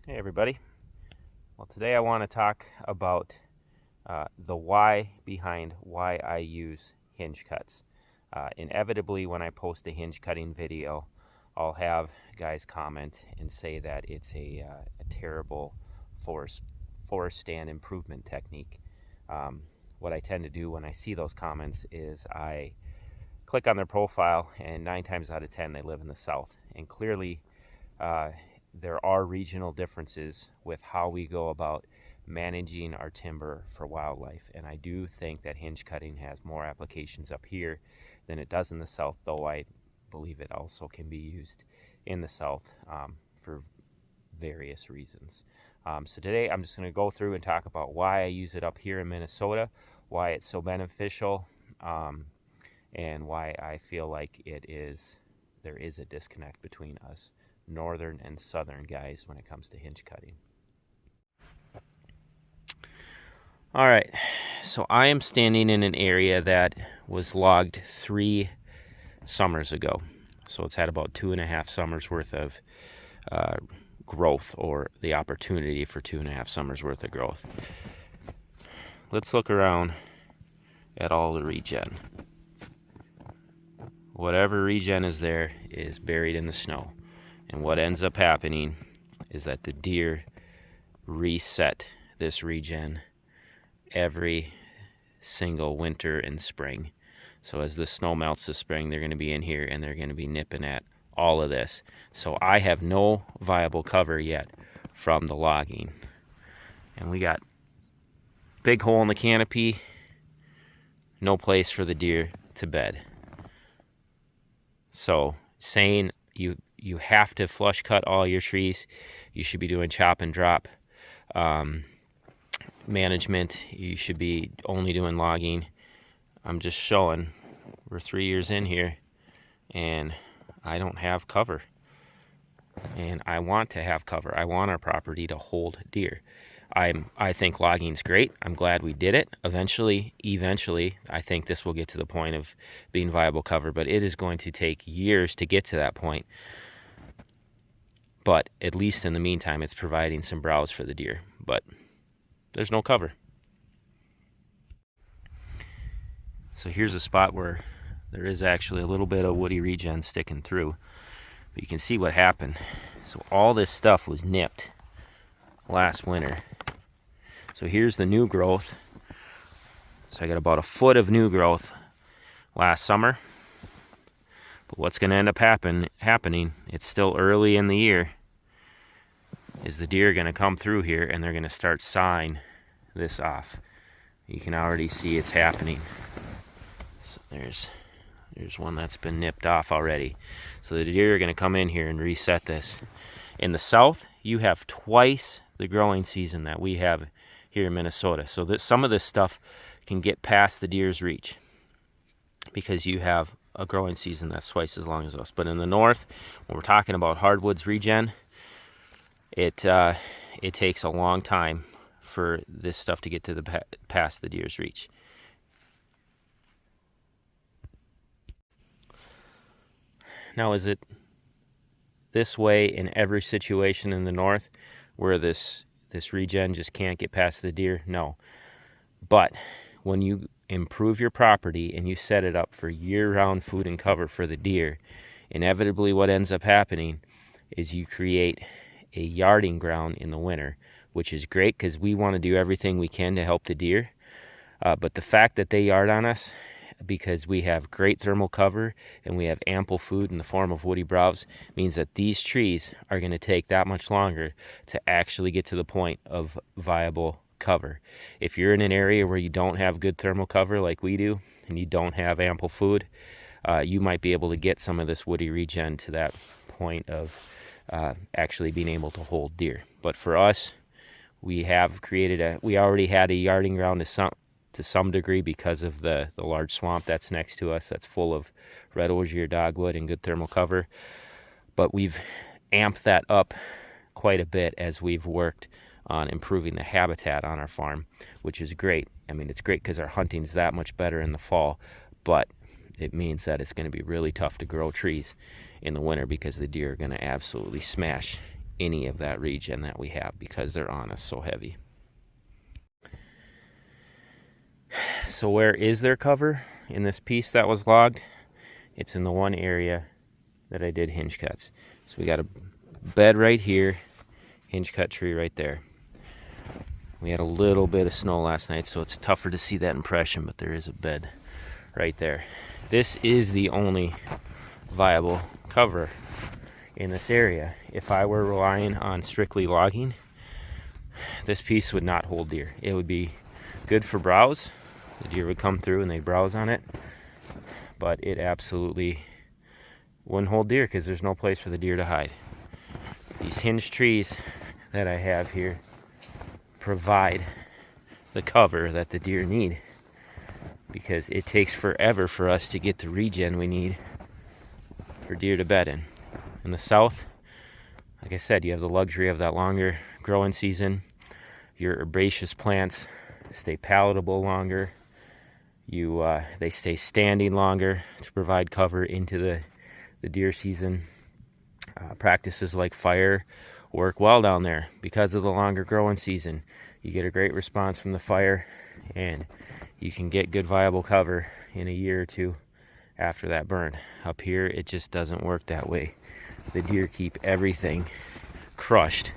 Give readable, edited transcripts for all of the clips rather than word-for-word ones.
Hey everybody. Well, today I want to talk about the why behind why I use hinge cuts. Inevitably, when I post a hinge cutting video, I'll have guys comment and say that it's a terrible forest stand improvement technique. What I tend to do when I see those comments is I click on their profile, and 9 times out of 10 they live in the South, and clearly uh, there are regional differences with how we go about managing our timber for wildlife. And I do think that hinge cutting has more applications up here than it does in the South, though I believe it also can be used in the South for various reasons. So today I'm just going to go through and talk about why I use it up here in Minnesota, why it's so beneficial, and why I feel like there is a disconnect between us northern and southern guys when it comes to hinge cutting. All right, so I am standing in an area that was logged 3 summers ago. So it's had about 2.5 summers worth of growth, or the opportunity for 2.5 summers worth of growth. Let's look around at all the regen. Whatever regen is there is buried in the snow. And what ends up happening is that the deer reset this regen every single winter and spring. So as the snow melts this spring, they're going to be in here and they're going to be nipping at all of this. So I have no viable cover yet from the logging. And we got big hole in the canopy, no place for the deer to bed. So saying you have to flush cut all your trees, you should be doing chop and drop management, you should be only doing logging. I'm just showing we're 3 years in here and I don't have cover, and I want to have cover. I want our property to hold deer. I think logging's great. I'm glad we did it. Eventually, I think this will get to the point of being viable cover, but it is going to take years to get to that point. But at least in the meantime, it's providing some browse for the deer. But there's no cover. So here's a spot where there is actually a little bit of woody regen sticking through. But you can see what happened. So all this stuff was nipped last winter. So here's the new growth. So I got about a foot of new growth last summer. But what's going to end up happening, it's still early in the year, is the deer are going to come through here and they're going to start sawing this off. You can already see it's happening. So there's one that's been nipped off already. So the deer are going to come in here and reset this. In the South, you have twice the growing season that we have here in Minnesota. So that some of this stuff can get past the deer's reach because you have a growing season that's twice as long as us. But in the North, when we're talking about hardwoods regen, it takes a long time for this stuff to get to past the deer's reach. Now, is it this way in every situation in the North where this regen just can't get past the deer? No. But when you improve your property and you set it up for year-round food and cover for the deer, inevitably what ends up happening is you create a yarding ground in the winter, which is great because we want to do everything we can to help the deer. But the fact that they yard on us, because we have great thermal cover and we have ample food in the form of woody browse, means that these trees are going to take that much longer to actually get to the point of viable cover. If you're in an area where you don't have good thermal cover like we do and you don't have ample food, you might be able to get some of this woody regen to that point of actually being able to hold deer. But for us, we already had a yarding ground to some degree because of the large swamp that's next to us that's full of red osier dogwood and good thermal cover. But we've amped that up quite a bit as we've worked on improving the habitat on our farm, which is great. I mean, it's great because our hunting's that much better in the fall, but it means that it's going to be really tough to grow trees in the winter because the deer are going to absolutely smash any of that regen that we have because they're on us so heavy. So where is there cover in this piece that was logged? It's in the one area that I did hinge cuts. So we got a bed right here, hinge cut tree right there. We had a little bit of snow last night, so it's tougher to see that impression, but there is a bed right there. This is the only viable cover in this area. If I were relying on strictly logging, this piece would not hold deer. It would be good for browse. The deer would come through and they'd browse on it, but it absolutely wouldn't hold deer because there's no place for the deer to hide. These hinge trees that I have here provide the cover that the deer need, because it takes forever for us to get the regen we need for deer to bed in. In the south, like I said, you have the luxury of that longer growing season. Your herbaceous plants stay palatable longer. They stay standing longer to provide cover into the deer season. Practices like fire work well down there because of the longer growing season. You get a great response from the fire, and you can get good viable cover in a year or two after that burn. Up here, it just doesn't work that way. The deer keep everything crushed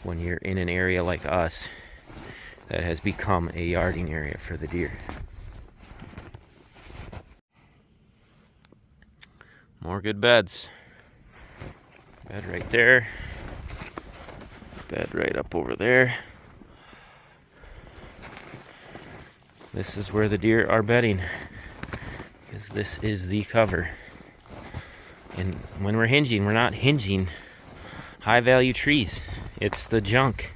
when you're in an area like us that has become a yarding area for the deer. More good beds. Bed right there. Bed right up over there. This is where the deer are bedding, because this is the cover. And when we're hinging, we're not hinging high value trees. It's the junk.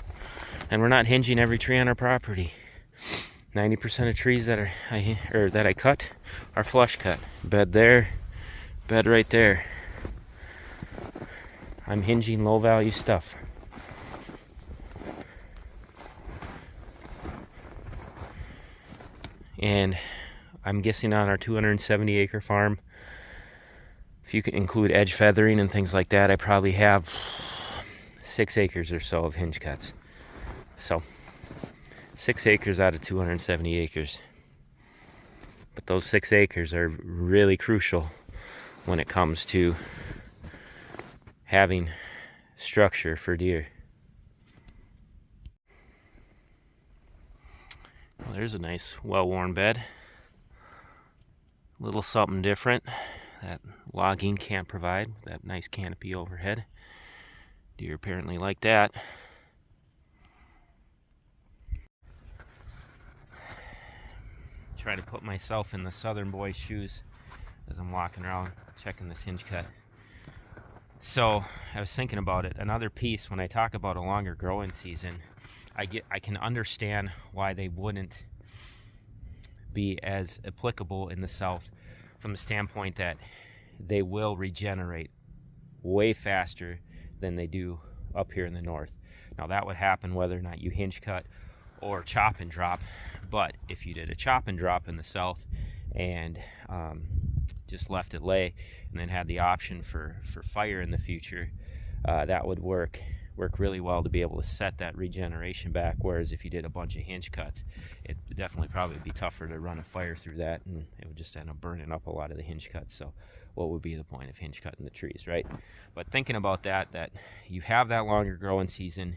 And we're not hinging every tree on our property. 90% of trees that I cut are flush cut. Bed there, bed right there. I'm hinging low value stuff. And I'm guessing on our 270 acre farm, if you can include edge feathering and things like that, I probably have 6 acres or so of hinge cuts. So 6 acres out of 270 acres. But those 6 acres are really crucial when it comes to having structure for deer. Well, there's a nice well-worn bed. A little something different that logging can't provide, that nice canopy overhead. Deer apparently like that. Try to put myself in the southern boy's shoes as I'm walking around checking this hinge cut. So I was thinking about it. Another piece, when I talk about a longer growing season, I can understand why they wouldn't be as applicable in the south, from the standpoint that they will regenerate way faster than they do up here in the north. Now that would happen whether or not you hinge cut or chop and drop, but if you did a chop and drop in the south and just left it lay and then had the option for fire in the future, that would work really well to be able to set that regeneration back. Whereas if you did a bunch of hinge cuts, it would definitely probably be tougher to run a fire through that, and it would just end up burning up a lot of the hinge cuts. So what would be the point of hinge cutting the trees, right? But thinking about that you have that longer growing season,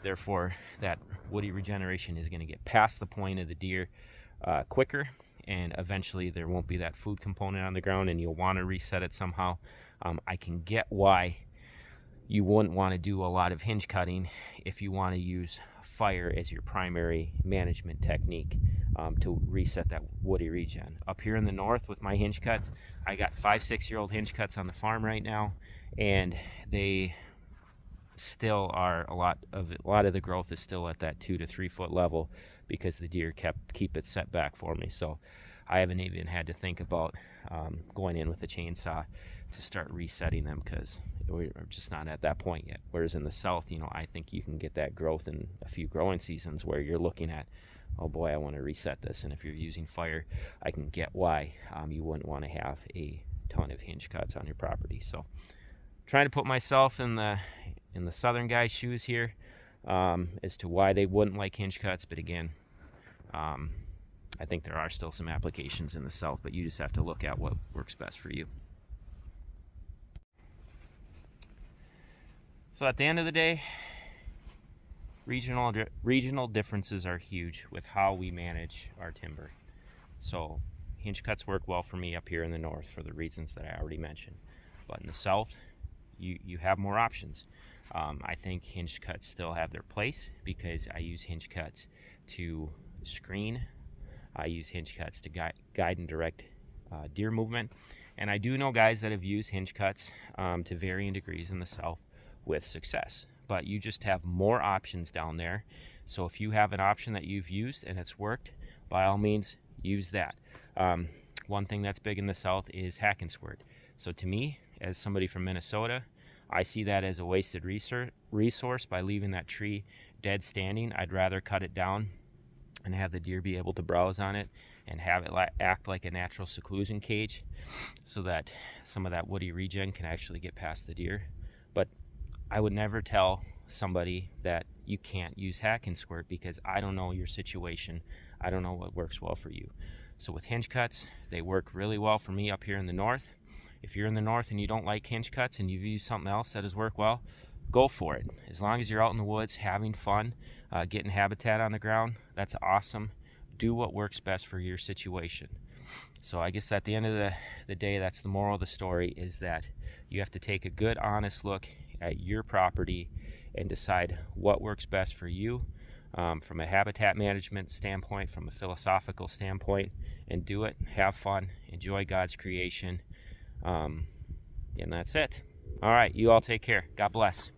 therefore that woody regeneration is going to get past the point of the deer quicker, and eventually there won't be that food component on the ground, and you'll want to reset it somehow. I can get why you wouldn't want to do a lot of hinge cutting if you want to use fire as your primary management technique to reset that woody regen. Up here in the north with my hinge cuts, I got 5-6 year old hinge cuts on the farm right now, and they still are a lot of the growth is still at that 2 to 3 foot level because the deer keep it set back for me. So I haven't even had to think about going in with a chainsaw to start resetting them, because we're just not at that point yet. Whereas in the south, I think you can get that growth in a few growing seasons where you're looking at, oh boy, I want to reset this. And if you're using fire, I can get why you wouldn't want to have a ton of hinge cuts on your property. So trying to put myself in the in the southern guy's shoes here as to why they wouldn't like Hinge-Cuts, but again, I think there are still some applications in the south, but you just have to look at what works best for you. So at the end of the day, regional differences are huge with how we manage our timber. So Hinge-Cuts work well for me up here in the north for the reasons that I already mentioned. But in the south, you have more options. I think Hinge-Cuts still have their place because I use Hinge-Cuts to screen. I use Hinge-Cuts to guide and direct deer movement. And I do know guys that have used Hinge-Cuts to varying degrees in the south with success. But you just have more options down there. So if you have an option that you've used and it's worked, by all means, use that. One thing that's big in the south is hack and squirt. So to me, as somebody from Minnesota, I see that as a wasted resource by leaving that tree dead standing. I'd rather cut it down and have the deer be able to browse on it and have it act like a natural seclusion cage so that some of that woody regen can actually get past the deer. But I would never tell somebody that you can't use hack and squirt because I don't know your situation. I don't know what works well for you. So with Hinge-Cuts, they work really well for me up here in the north. If you're in the north and you don't like Hinge-Cuts and you've used something else that has worked well, go for it. As long as you're out in the woods having fun, getting habitat on the ground, that's awesome. Do what works best for your situation. So I guess at the end of the day, that's the moral of the story, is that you have to take a good, honest look at your property and decide what works best for you from a habitat management standpoint, from a philosophical standpoint, and do it. Have fun. Enjoy God's creation. And that's it. All right, you all take care. God bless.